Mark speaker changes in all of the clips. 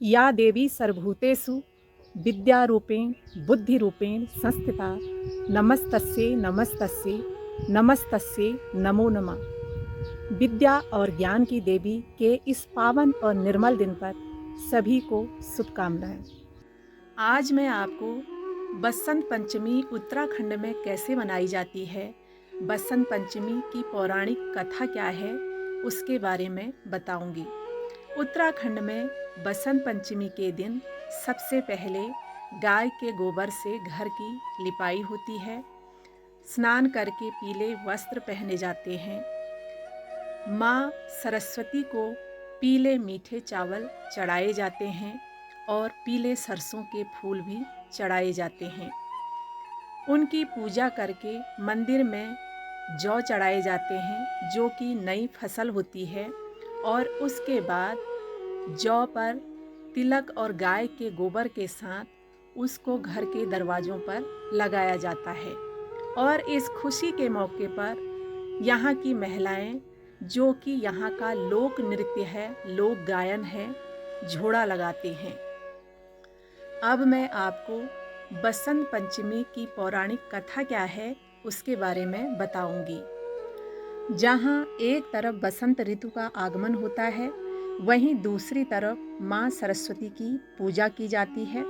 Speaker 1: या देवी सर्वभूतेषु विद्यारूपेण बुद्धिरूपेण संस्थिता नमस्तस्यै नमस्तस्यै नमस्तस्यै नमो नमः। विद्या और ज्ञान की देवी के इस पावन और निर्मल दिन पर सभी को शुभकामनाएं। आज मैं आपको बसंत पंचमी उत्तराखंड में कैसे मनाई जाती है, बसंत पंचमी की पौराणिक कथा क्या है, उसके बारे में बताऊंगी। उत्तराखंड में बसंत पंचमी के दिन सबसे पहले गाय के गोबर से घर की लिपाई होती है। स्नान करके पीले वस्त्र पहने जाते हैं। माँ सरस्वती को पीले मीठे चावल चढ़ाए जाते हैं और पीले सरसों के फूल भी चढ़ाए जाते हैं। उनकी पूजा करके मंदिर में जौ चढ़ाए जाते हैं, जो कि नई फसल होती है, और उसके बाद जौ पर तिलक और गाय के गोबर के साथ उसको घर के दरवाज़ों पर लगाया जाता है। और इस खुशी के मौके पर यहाँ की महिलाएं, जो कि यहाँ का लोक नृत्य है, लोक गायन है, झोड़ा लगाते हैं। अब मैं आपको बसंत पंचमी की पौराणिक कथा क्या है उसके बारे में बताऊंगी। जहाँ एक तरफ बसंत ऋतु का आगमन होता है, वहीं दूसरी तरफ माँ सरस्वती की पूजा की जाती है।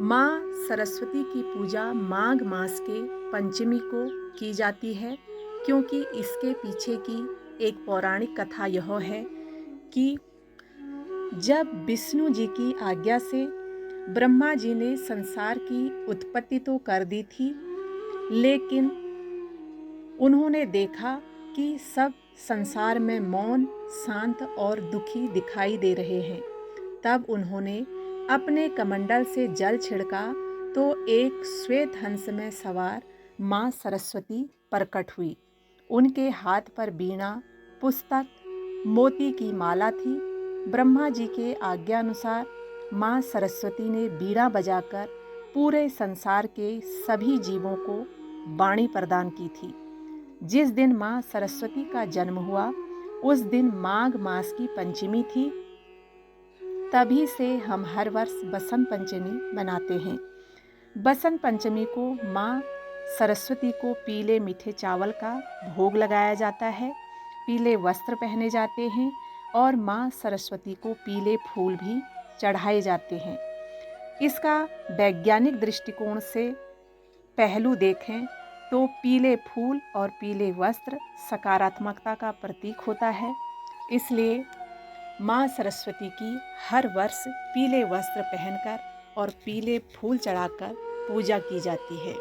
Speaker 1: माँ सरस्वती की पूजा माघ मास के पंचमी को की जाती है, क्योंकि इसके पीछे की एक पौराणिक कथा यह है कि जब विष्णु जी की आज्ञा से ब्रह्मा जी ने संसार की उत्पत्ति तो कर दी थी, लेकिन उन्होंने देखा कि सब संसार में मौन, शांत और दुखी दिखाई दे रहे हैं। तब उन्होंने अपने कमंडल से जल छिड़का तो एक श्वेत हंस में सवार माँ सरस्वती प्रकट हुई। उनके हाथ पर वीणा, पुस्तक, मोती की माला थी। ब्रह्मा जी के आज्ञानुसार माँ सरस्वती ने वीणा बजाकर पूरे संसार के सभी जीवों को वाणी प्रदान की थी। जिस दिन माँ सरस्वती का जन्म हुआ, उस दिन माघ मास की पंचमी थी। तभी से हम हर वर्ष बसंत पंचमी मनाते हैं। बसंत पंचमी को माँ सरस्वती को पीले मीठे चावल का भोग लगाया जाता है, पीले वस्त्र पहने जाते हैं और माँ सरस्वती को पीले फूल भी चढ़ाए जाते हैं। इसका वैज्ञानिक दृष्टिकोण से पहलू देखें तो पीले फूल और पीले वस्त्र सकारात्मकता का प्रतीक होता है। इसलिए माँ सरस्वती की हर वर्ष पीले वस्त्र पहनकर और पीले फूल चढ़ाकर पूजा की जाती है।